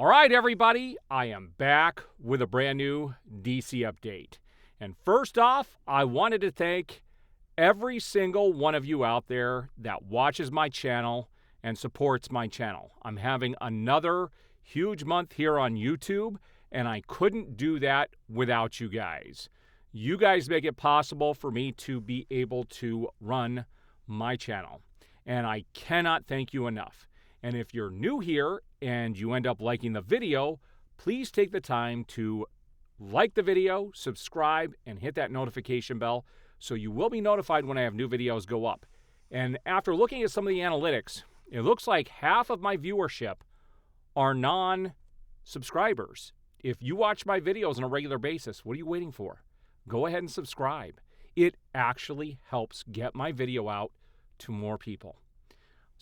All right, everybody, I am back with a brand new DC update. And first off, I wanted to thank every single one of you out there that watches my channel and supports my channel. I'm having another huge month here on YouTube, and I couldn't do that without you guys. You guys make it possible for me to be able to run my channel, and I cannot thank you enough. And if you're new here and you end up liking the video, please take the time to like the video, subscribe, and hit that notification bell so you will be notified when I have new videos go up. And after looking at some of the analytics, it looks like half of my viewership are non-subscribers. If you watch my videos on a regular basis, what are you waiting for? Go ahead and subscribe. It actually helps get my video out to more people.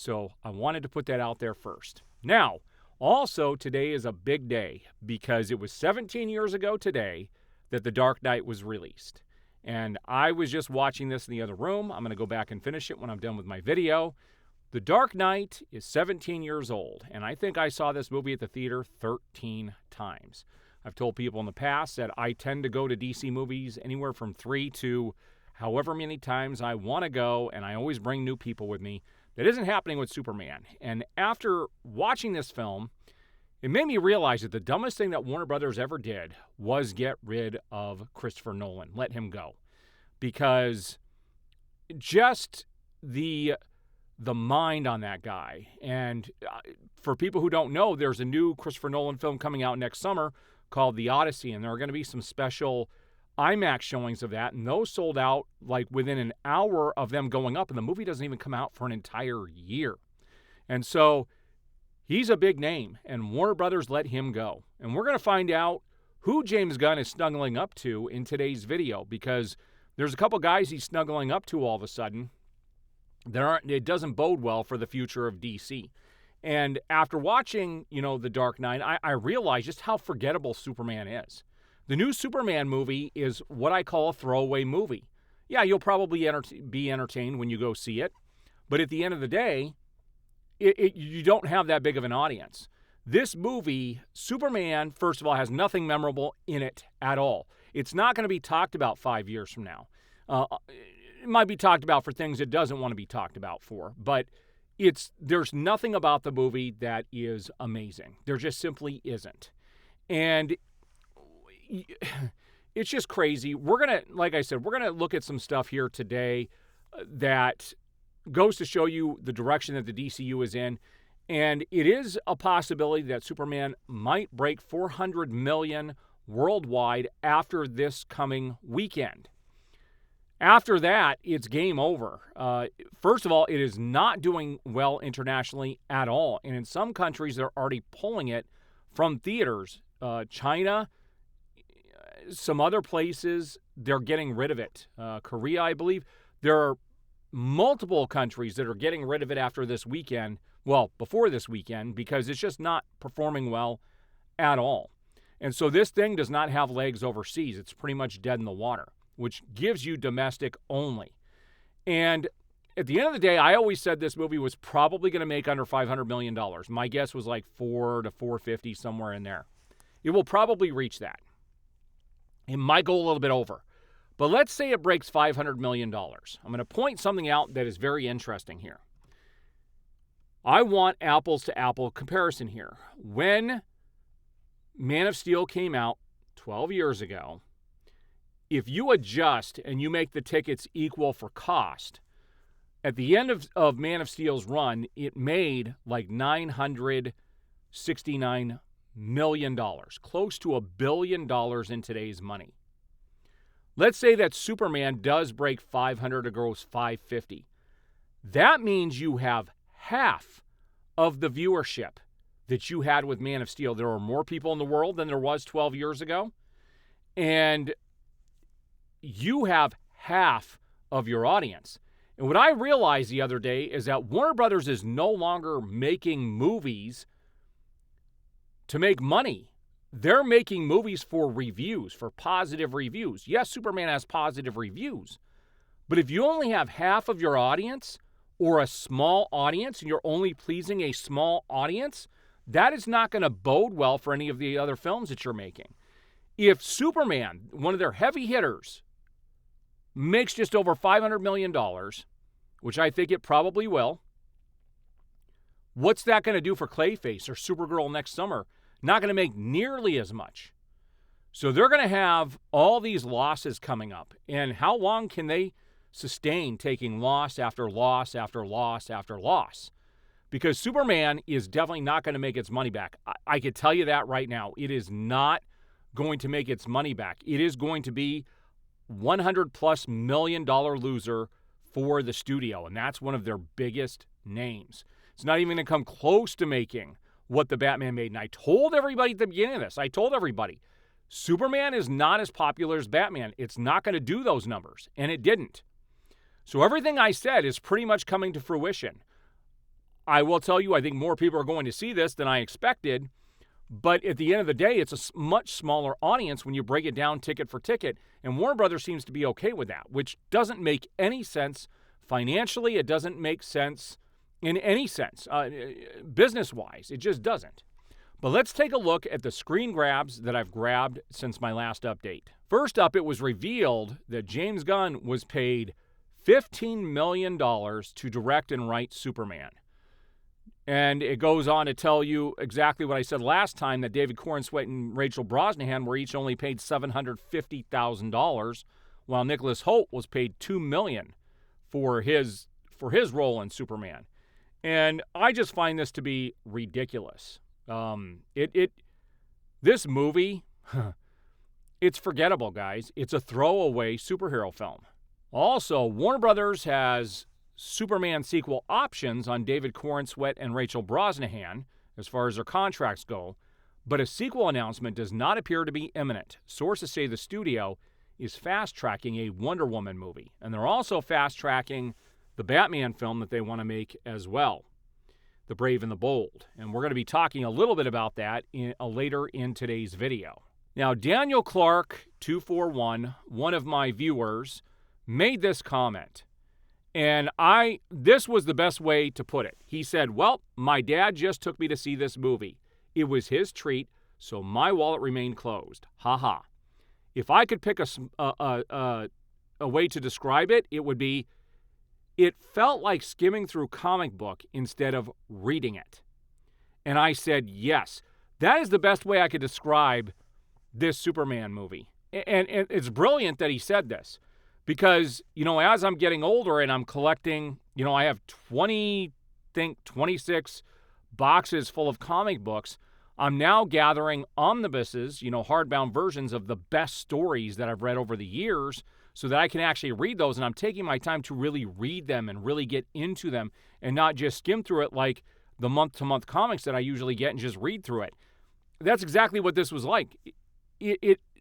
So I wanted to put that out there first. Now, also today is a big day because it was 17 years ago today that The Dark Knight was released. And I was just watching this in the other room. I'm going to go back and finish it when I'm done with my video. The Dark Knight is 17 years old, and I think I saw this movie at the theater 13 times. I've told people in the past that I tend to go to DC movies anywhere from 3 to however many times I want to go, and I always bring new people with me. That isn't happening with Superman. And after watching this film, it made me realize that the dumbest thing that Warner Brothers ever did was get rid of Christopher Nolan, let him go. Because just the mind on that guy. And for people who don't know, there's a new Christopher Nolan film coming out next summer called The Odyssey, and there are going to be some special IMAX showings of that, and those sold out like within an hour of them going up, and the movie doesn't even come out for an entire year. And so he's a big name, and Warner Brothers let him go. And we're going to find out who James Gunn is snuggling up to in today's video, because there's a couple guys he's snuggling up to all of a sudden. It doesn't bode well for the future of DC. And after watching, The Dark Knight, I realized just how forgettable Superman is. The new Superman movie is what I call a throwaway movie. Yeah, you'll probably be entertained when you go see it, but at the end of the day, you don't have that big of an audience. This movie, Superman, first of all, has nothing memorable in it at all. It's not going to be talked about 5 years from now. It might be talked about for things it doesn't want to be talked about for, but there's nothing about the movie that is amazing. There just simply isn't. And it's just crazy. Like I said, we're going to look at some stuff here today that goes to show you the direction that the DCU is in. And it is a possibility that Superman might break 400 million worldwide after this coming weekend. After that, it's game over. First of all, it is not doing well internationally at all. And in some countries, they're already pulling it from theaters. China, some other places, they're getting rid of it. Korea, I believe. There are multiple countries that are getting rid of it after this weekend. Well, before this weekend, because it's just not performing well at all. And so this thing does not have legs overseas. It's pretty much dead in the water, which gives you domestic only. And at the end of the day, I always said this movie was probably going to make under $500 million. My guess was like 4 to 450, somewhere in there. It will probably reach that. It might go a little bit over. But let's say it breaks $500 million. I'm going to point something out that is very interesting here. I want apples to apple comparison here. When Man of Steel came out 12 years ago, if you adjust and you make the tickets equal for cost, at the end of Man of Steel's run, it made like $969 million, close to $1 billion in today's money. Let's say that Superman does break 500 or gross 550. That means you have half of the viewership that you had with Man of Steel. There are more people in the world than there was 12 years ago. And you have half of your audience. And what I realized the other day is that Warner Brothers is no longer making movies to make money. They're making movies for reviews, for positive reviews. Yes, Superman has positive reviews. But if you only have half of your audience or a small audience and you're only pleasing a small audience, that is not going to bode well for any of the other films that you're making. If Superman, one of their heavy hitters, makes just over $500 million, which I think it probably will, what's that going to do for Clayface or Supergirl next summer? Not going to make nearly as much. So they're going to have all these losses coming up. And how long can they sustain taking loss after loss after loss after loss? Because Superman is definitely not going to make its money back. I can tell you that right now. It is not going to make its money back. It is going to be $100+ million loser for the studio, and that's one of their biggest names. It's not even going to come close to making what the Batman made. And I told everybody at the beginning of this, Superman is not as popular as Batman. It's not going to do those numbers, and it didn't. So everything I said is pretty much coming to fruition. I will tell you, I think more people are going to see this than I expected, but at the end of the day, it's a much smaller audience when you break it down ticket for ticket, and Warner Brothers seems to be okay with that, which doesn't make any sense financially. It doesn't make sense in any sense, business-wise. It just doesn't. But let's take a look at the screen grabs that I've grabbed since my last update. First up, it was revealed that James Gunn was paid $15 million to direct and write Superman. And it goes on to tell you exactly what I said last time, that David Corenswet and Rachel Brosnahan were each only paid $750,000, while Nicholas Hoult was paid $2 million for his role in Superman. And I just find this to be ridiculous. This movie, it's forgettable, guys. It's a throwaway superhero film. Also, Warner Brothers has Superman sequel options on David Corenswet and Rachel Brosnahan as far as their contracts go, but a sequel announcement does not appear to be imminent. Sources say the studio is fast-tracking a Wonder Woman movie, and they're also fast-tracking the Batman film that they want to make as well, The Brave and the Bold. And we're going to be talking a little bit about that later in today's video. Now, Daniel Clark 241, one of my viewers, made this comment. And this was the best way to put it. He said, well, my dad just took me to see this movie. It was his treat, so my wallet remained closed. Ha ha. If I could pick a way to describe it, it would be, it felt like skimming through a comic book instead of reading it. And I said, yes, that is the best way I could describe this Superman movie. And it's brilliant that he said this. Because, as I'm getting older and I'm collecting, I have 26 boxes full of comic books, I'm now gathering omnibuses, hardbound versions of the best stories that I've read over the years so that I can actually read those. And I'm taking my time to really read them and really get into them and not just skim through it like the month-to-month comics that I usually get and just read through it. That's exactly what this was like.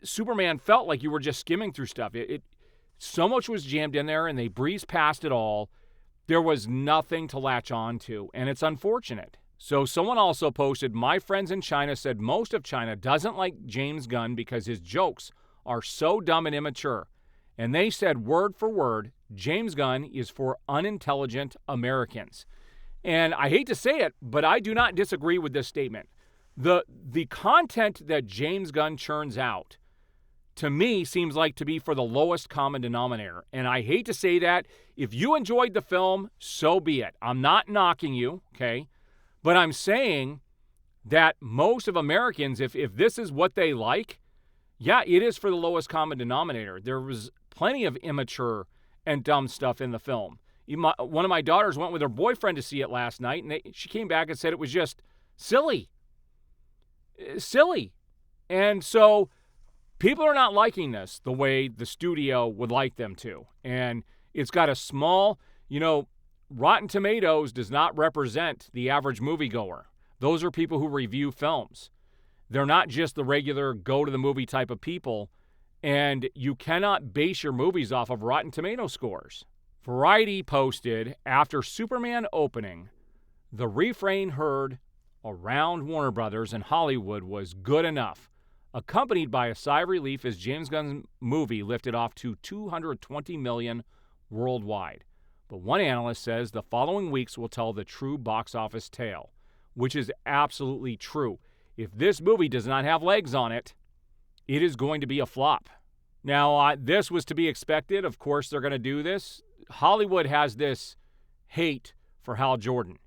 Superman felt like you were just skimming through stuff. So much was jammed in there, and they breezed past it all. There was nothing to latch on to, and it's unfortunate. So someone also posted, my friends in China said most of China doesn't like James Gunn because his jokes are so dumb and immature. And they said, word for word, James Gunn is for unintelligent Americans. And I hate to say it, but I do not disagree with this statement. The content that James Gunn churns out, to me, seems like to be for the lowest common denominator. And I hate to say that. If you enjoyed the film, so be it. I'm not knocking you, okay? But I'm saying that most of Americans, if this is what they like, yeah, it is for the lowest common denominator. There was plenty of immature and dumb stuff in the film. One of my daughters went with her boyfriend to see it last night, and she came back and said it was just silly. Silly. And so people are not liking this the way the studio would like them to. And it's got a small, Rotten Tomatoes does not represent the average moviegoer. Those are people who review films. They're not just the regular go-to-the-movie type of people. And you cannot base your movies off of Rotten Tomato scores. Variety posted, after Superman opening, the refrain heard around Warner Brothers and Hollywood was good enough, accompanied by a sigh of relief as James Gunn's movie lifted off to $220 million worldwide. But one analyst says the following weeks will tell the true box office tale. which is absolutely true. If this movie does not have legs on it, it is going to be a flop. Now, this was to be expected. Of course, they're going to do this. Hollywood has this hate for Hal Jordan.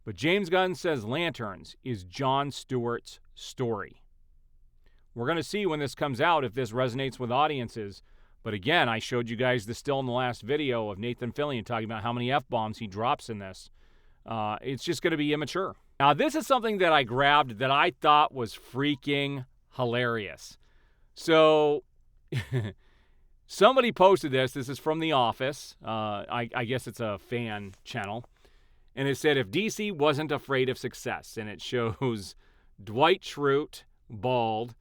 But James Gunn says Lanterns is Jon Stewart's story. We're going to see when this comes out if this resonates with audiences. But again, I showed you guys the still in the last video of Nathan Fillion talking about how many F-bombs he drops in this. It's just going to be immature. Now, this is something that I grabbed that I thought was freaking hilarious. So, somebody posted this. This is from The Office. I guess it's a fan channel. And it said, if DC wasn't afraid of success. And it shows Dwight Schrute, bald,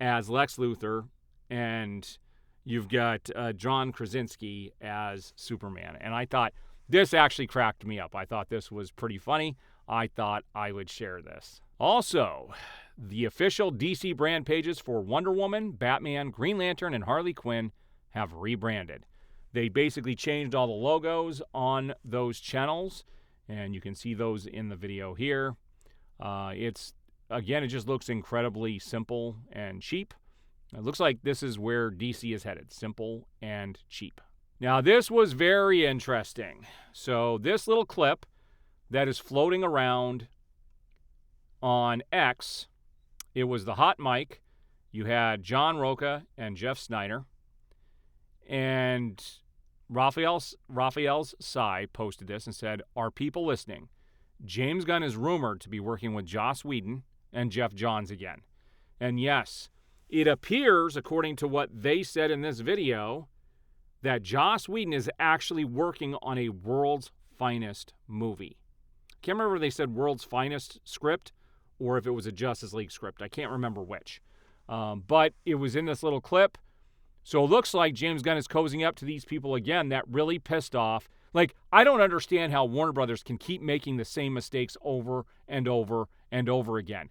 as Lex Luthor. And you've got John Krasinski as Superman. And I thought, this actually cracked me up. I thought this was pretty funny. I thought I would share this. Also, the official DC brand pages for Wonder Woman, Batman, Green Lantern, and Harley Quinn have rebranded. They basically changed all the logos on those channels, and you can see those in the video here. It just looks incredibly simple and cheap. It looks like this is where DC is headed, simple and cheap. Now, this was very interesting. So this little clip that is floating around on X, it was the hot mic. You had John Roca and Jeff Snyder. And Raphael's Sai posted this and said, are people listening? James Gunn is rumored to be working with Joss Whedon and Jeff Johns again. And yes, it appears, according to what they said in this video, that Joss Whedon is actually working on a World's Finest movie. Can't remember if they said World's Finest script or if it was a Justice League script. I can't remember which. But it was in this little clip. So it looks like James Gunn is cozying up to these people again that really pissed off. Like, I don't understand how Warner Brothers can keep making the same mistakes over and over and over again.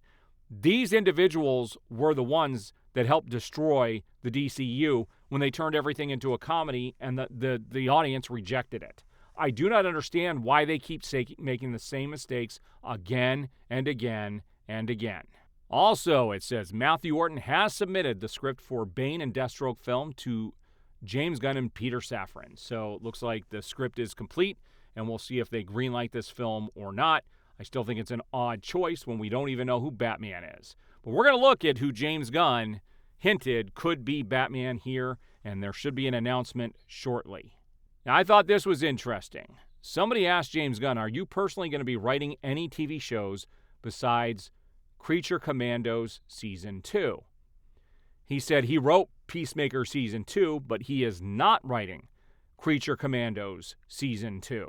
These individuals were the ones that helped destroy the DCU when they turned everything into a comedy and the audience rejected it. I do not understand why they keep making the same mistakes again and again and again. Also, it says Matthew Orton has submitted the script for Bane and Deathstroke film to James Gunn and Peter Safran. So it looks like the script is complete, and we'll see if they greenlight this film or not. I still think it's an odd choice when we don't even know who Batman is. But we're going to look at who James Gunn hinted could be Batman here, and there should be an announcement shortly. Now, I thought this was interesting. Somebody asked James Gunn, are you personally going to be writing any TV shows besides Creature Commandos Season 2? He said he wrote Peacemaker Season 2, but he is not writing Creature Commandos Season 2.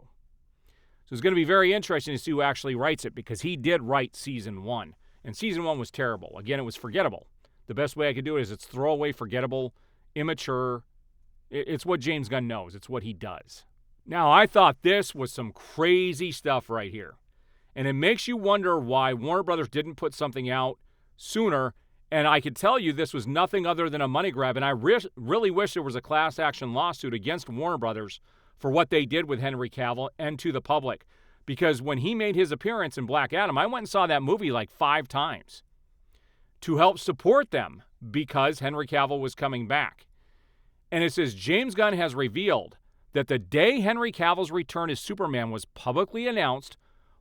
So it's going to be very interesting to see who actually writes it, because he did write Season 1. And Season 1 was terrible. Again, it was forgettable. The best way I could do it is it's throwaway, forgettable, immature. It's what James Gunn knows. It's what he does. Now, I thought this was some crazy stuff right here. And it makes you wonder why Warner Brothers didn't put something out sooner. And I could tell you this was nothing other than a money grab. And I really wish there was a class action lawsuit against Warner Brothers for what they did with Henry Cavill and to the public. Because when he made his appearance in Black Adam, I went and saw that movie like 5 times to help support them because Henry Cavill was coming back. And it says James Gunn has revealed that the day Henry Cavill's return as Superman was publicly announced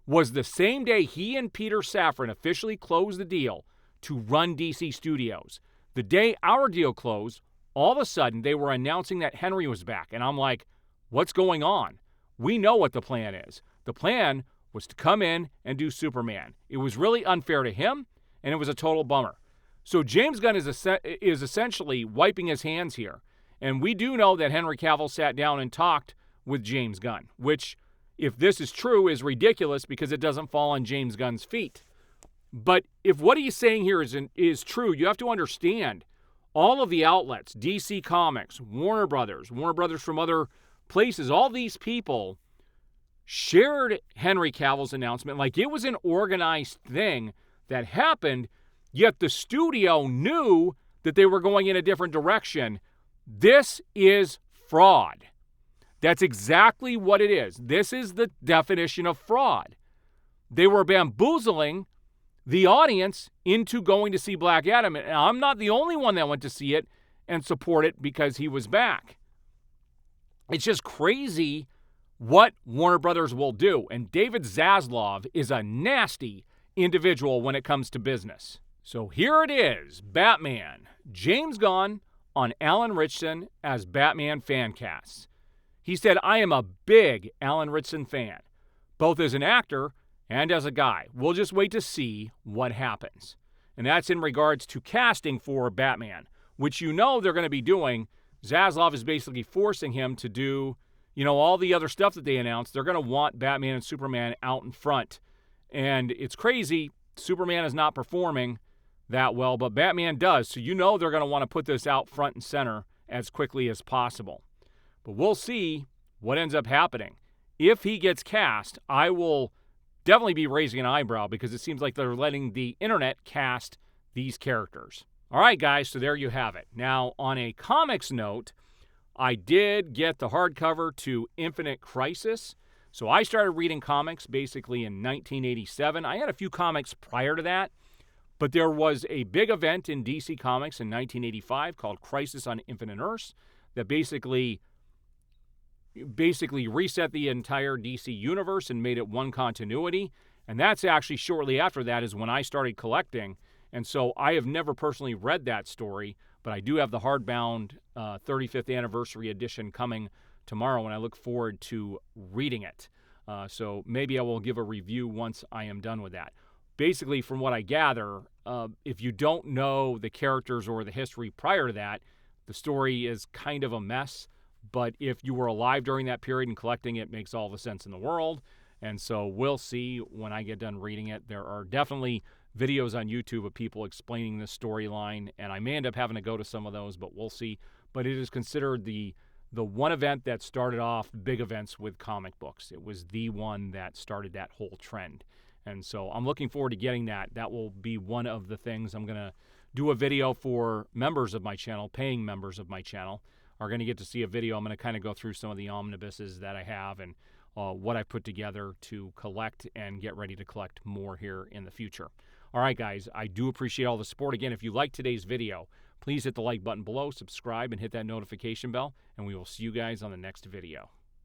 was the same day he and Peter Safran officially closed the deal to run DC Studios. The day our deal closed, all of a sudden they were announcing that Henry was back. And I'm like, what's going on? We know what the plan is. The plan was to come in and do Superman. It was really unfair to him, and it was a total bummer. So James Gunn is essentially wiping his hands here. And we do know that Henry Cavill sat down and talked with James Gunn, which, if this is true, is ridiculous because it doesn't fall on James Gunn's feet. But if what he's saying here is true, you have to understand all of the outlets, DC Comics, Warner Brothers from other places, all these people shared Henry Cavill's announcement like it was an organized thing that happened, yet the studio knew that they were going in a different direction. This is fraud. That's exactly what it is. This is the definition of fraud. They were bamboozling the audience into going to see Black Adam. And I'm not the only one that went to see it and support it because he was back. It's just crazy what Warner Brothers will do. And David Zaslav is a nasty individual when it comes to business. So here it is, Batman. James Gunn on Alan Ritchson as Batman fan casts. He said, I am a big Alan Ritchson fan, both as an actor and as a guy. We'll just wait to see what happens. And that's in regards to casting for Batman, which they're going to be doing. Zaslav is basically forcing him to do, all the other stuff that they announced. They're going to want Batman and Superman out in front. And it's crazy. Superman is not performing that well, but Batman does. So they're going to want to put this out front and center as quickly as possible. But we'll see what ends up happening. If he gets cast, I will definitely be raising an eyebrow because it seems like they're letting the internet cast these characters. All right, guys, so there you have it. Now, on a comics note, I did get the hardcover to Infinite Crisis. So I started reading comics basically in 1987. I had a few comics prior to that, but there was a big event in DC Comics in 1985 called Crisis on Infinite Earths that basically reset the entire DC universe and made it one continuity. And that's actually shortly after that is when I started collecting. And so I have never personally read that story, but I do have the hardbound 35th anniversary edition coming tomorrow, and I look forward to reading it. So maybe I will give a review once I am done with that. Basically, from what I gather, if you don't know the characters or the history prior to that, the story is kind of a mess. But if you were alive during that period and collecting it, makes all the sense in the world. And so we'll see when I get done reading it. There are definitely videos on YouTube of people explaining this storyline, and I may end up having to go to some of those, but we'll see. But it is considered the one event that started off big events with comic books. It was the one that started that whole trend. And so I'm looking forward to getting that. That will be one of the things I'm going to do a video for members of my channel, paying members of my channel are going to get to see a video. I'm going to kind of go through some of the omnibuses that I have and what I put together to collect and get ready to collect more here in the future. All right, guys, I do appreciate all the support. Again, if you liked today's video, please hit the like button below, subscribe, and hit that notification bell, and we will see you guys on the next video.